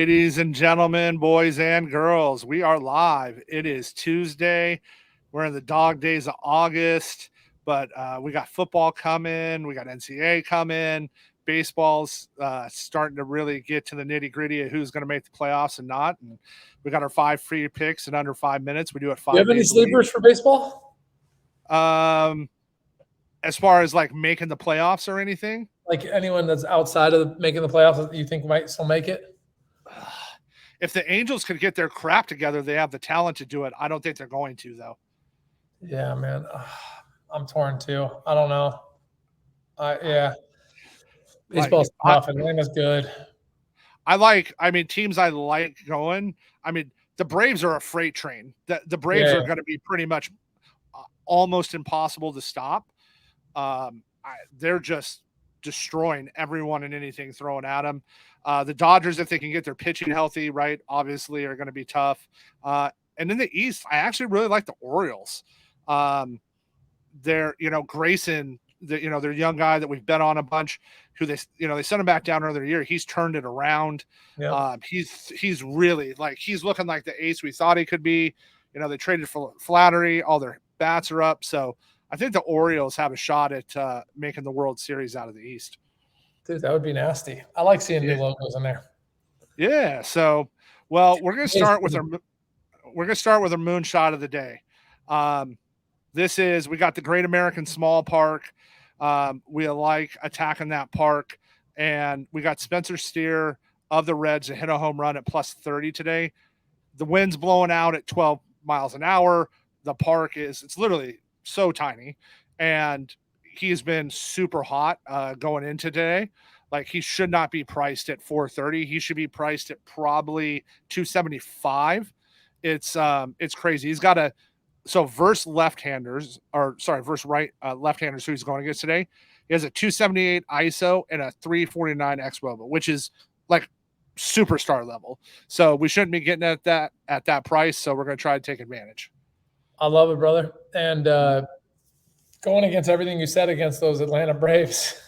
Ladies and gentlemen, boys and girls, we are live. It is Tuesday. We're in the dog days of August, but we got football coming. We got NCAA coming. Baseball's starting to really get to the nitty gritty of who's going to make the playoffs and not. And we got our 5 free picks in under 5 minutes. We do it 5 days. Do you have any sleepers for baseball? As far as like making the playoffs or anything? Like anyone that's outside of making the playoffs that you think might still make it? If the Angels could get their crap together, they have the talent to do it. I don't think they're going to, though. Yeah, man. I'm torn too. I don't know. Yeah. Baseball's tough. Atlanta's good. Teams I like going. The Braves are a freight train. The Braves are going to be pretty much almost impossible to stop. They're just destroying everyone and anything thrown at them. The Dodgers, if they can get their pitching healthy, right, obviously are going to be tough. And in the East, I actually really like the Orioles. Grayson, their young guy that we've bet on a bunch, who they sent him back down earlier year. He's turned it around. Yep. He's really he's looking like the ace we thought he could be. They traded for Flattery. All their bats are up. So I think the Orioles have a shot at making the World Series out of the East. Dude, that would be nasty. I like seeing new logos in there. Yeah. So, we're going to start with our moonshot of the day. We got the Great American Small Park. We like attacking that park, and we got Spencer Steer of the Reds to hit a home run at +30 today. The wind's blowing out at 12 miles an hour. The park it's literally so tiny, and he's been super hot going into today. He should not be priced at 430. He should be priced at probably 275. It's crazy. He's got versus left-handers, versus left-handers who he's going against today. He has a 278 ISO and a 349 xWOBA, which is superstar level. So we shouldn't be getting at that price. So we're going to try to take advantage. I love it, brother. And going against everything you said against those Atlanta Braves.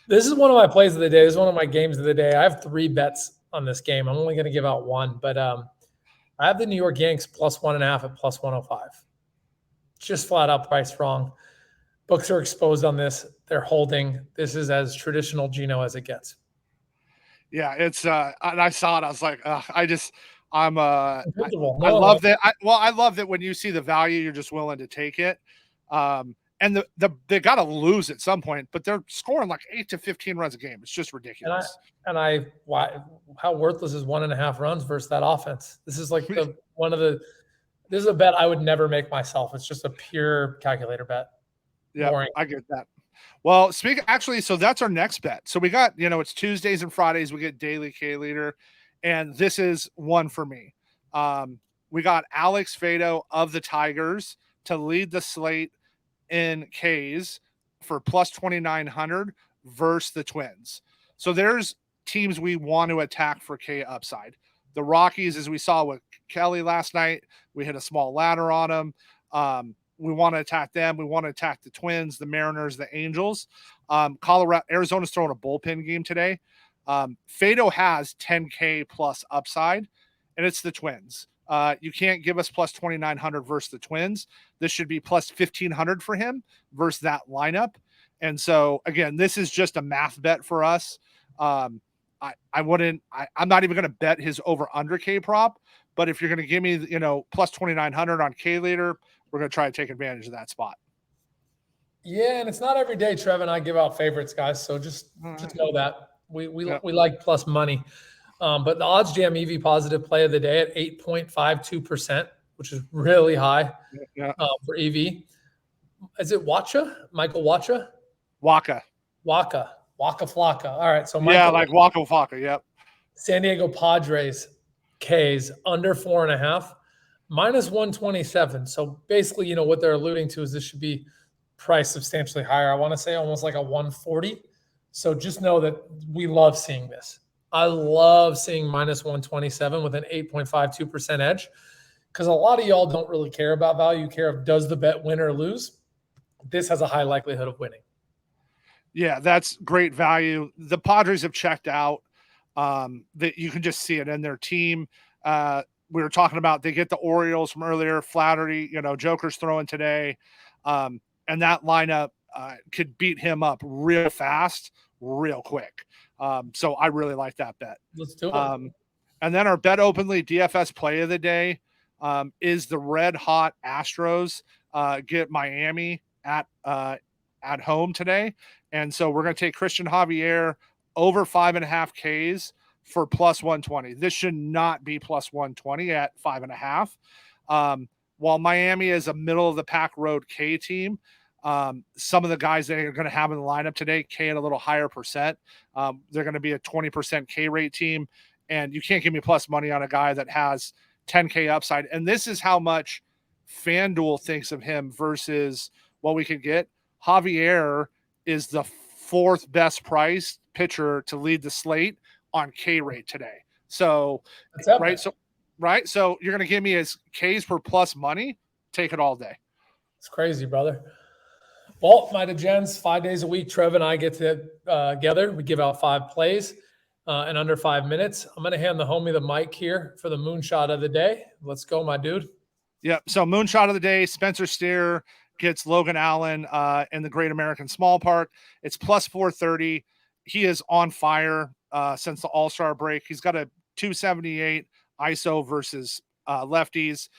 This is one of my plays of the day. This is one of my games of the day. I have 3 bets on this game. I'm only going to give out one, but I have the New York Yanks +1.5 at +105. Just flat out priced wrong. Books are exposed on this. They're holding. This is as traditional Geno as it gets. Yeah, it's and I saw it. I was like, I love that. I love that when you see the value, you're just willing to take it. And they got to lose at some point, but they're scoring 8 to 15 runs a game. It's just ridiculous. How worthless is 1.5 runs versus that offense? This is this is a bet I would never make myself. It's just a pure calculator bet. Yeah, boring. I get that. Well, so that's our next bet. So we got, it's Tuesdays and Fridays. We get daily K leader, and this is one for me. We got Alex Faedo of the Tigers to lead the slate in Ks for +2,900 versus the Twins. So there's teams we want to attack for K upside. The Rockies, as we saw with Kelly last night, we hit a small ladder on them. We want to attack them. We want to attack the Twins, the Mariners, the Angels. Arizona's throwing a bullpen game today. Faedo has 10K plus upside, and it's the Twins. You can't give us +2,900 versus the Twins. This should be +1,500 for him versus that lineup. And so, again, this is just a math bet for us. I'm not even going to bet his over-under K prop, but if you're going to give me, +2,900 on K leader, we're going to try to take advantage of that spot. Yeah, and it's not every day Trev and I give out favorites, guys. So just know that we like plus money. But the OddsJam EV positive play of the day at 8.52%, which is really high for EV. Is it Wacha? Michael Wacha? Waka Flocka. All right. So Waka Flocka. Yep. San Diego Padres Ks under 4.5, -127. So basically, what they're alluding to is this should be priced substantially higher. I want to say almost like a 140. So just know that we love seeing this. I love seeing -127 with an 8.52% edge, because a lot of y'all don't really care about value. You care of does the bet win or lose. This has a high likelihood of winning. Yeah, that's great value. The Padres have checked out. that you can just see it in their team. We were talking about they get the Orioles from earlier. Flattery, Joker's throwing today, and that lineup could beat him up real fast, real quick. So I really like that bet. Let's do it. And then our BetOpenly DFS play of the day is the red hot Astros get Miami at home today. And so we're going to take Cristian Javier over 5.5 Ks for plus 120. This should not be plus 120 at 5.5. While Miami is a middle of the pack road K team, some of the guys that are going to have in the lineup today, K at a little higher percent. They're going to be a 20% K rate team. And you can't give me plus money on a guy that has 10K upside. And this is how much FanDuel thinks of him versus what we could get. Javier is the fourth best priced pitcher to lead the slate on K rate today. So, right. So you're going to give me his Ks per plus money. Take it all day. It's crazy, brother. Well, my degens, 5 days a week, Trev and I get together. We give out 5 plays in under 5 minutes. I'm going to hand the homie the mic here for the moonshot of the day. Let's go, my dude. Yeah. So moonshot of the day, Spencer Steer gets Logan Allen in the Great American Small Park. It's plus 430. He is on fire since the All-Star break. He's got a 278 ISO versus lefties.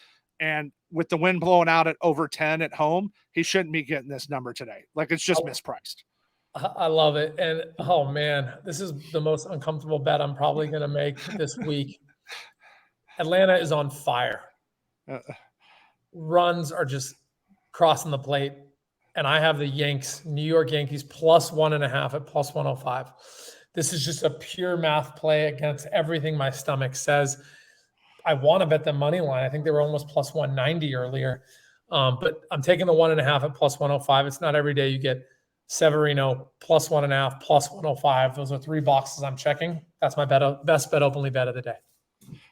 And with the wind blowing out at over 10 at home, he shouldn't be getting this number today. Like, it's just mispriced. I love it. And, oh, man, this is the most uncomfortable bet I'm probably going to make this week. Atlanta is on fire. Runs are just crossing the plate. And I have the Yanks, New York Yankees, plus 1.5 at plus 105. This is just a pure math play against everything my stomach says. I want to bet the money line. I think they were almost plus 190 earlier. But I'm taking the 1.5 at plus 105. It's not every day you get Severino plus 1.5, plus 105. Those are 3 boxes I'm checking. That's my best BetOpenly bet of the day.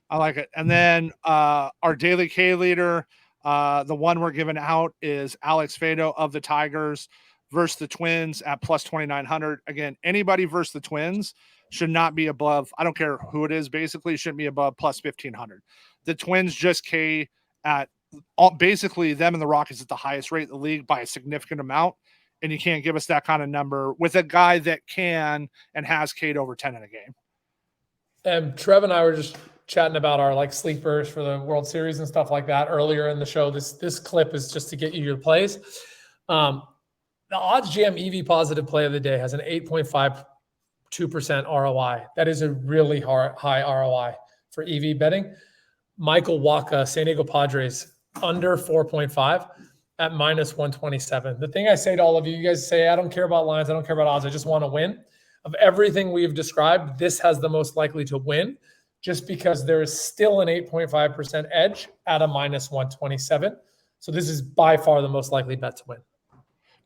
I like it. And then our daily K leader, the one we're giving out is Alex Faedo of the Tigers versus the Twins at plus 2,900. Again, anybody versus the Twins should not be above, I don't care who it is, basically shouldn't be above plus 1,500. The Twins just K at basically them and the Rockies at the highest rate in the league by a significant amount. And you can't give us that kind of number with a guy that can and has K'd over 10 in a game. And Trev and I were just chatting about our sleepers for the World Series and stuff like that earlier in the show. This clip is just to get you your plays. The OddsJam EV positive play of the day has an 8.52% ROI. That is a really high ROI for EV betting. Michael Wacha, San Diego Padres, under 4.5 at minus 127. The thing I say to all of you, you guys say, I don't care about lines, I don't care about odds, I just want to win. Of everything we've described, this has the most likely to win just because there is still an 8.5% edge at a minus 127. So this is by far the most likely bet to win.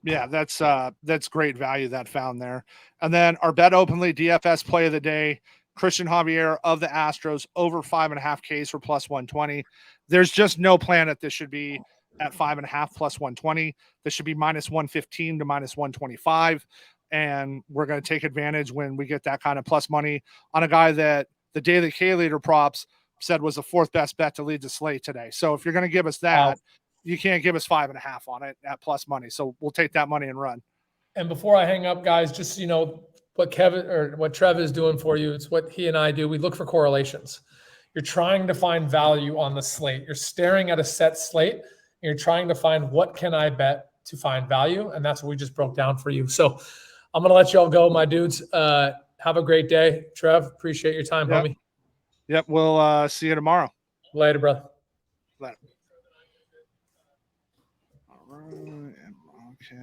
Yeah, that's great value that found there. And then our BetOpenly DFS play of the day, Cristian Javier of the Astros over 5.5 Ks for plus 120. There's just no planet this should be at 5.5 plus 120. This should be minus 115 to minus 125. And we're going to take advantage when we get that kind of plus money on a guy that the daily K leader props said was the 4th best bet to lead the slate today. So if you're going to give us that, you can't give us 5.5 on it at plus money. So we'll take that money and run. And before I hang up, guys, just, what Kevin or what Trev is doing for you, it's what he and I do. We look for correlations. You're trying to find value on the slate. You're staring at a set slate. And you're trying to find what can I bet to find value. And that's what we just broke down for you. So I'm going to let you all go, my dudes. Have a great day. Trev, appreciate your time, homie. Yep. We'll see you tomorrow. Later, brother. Later.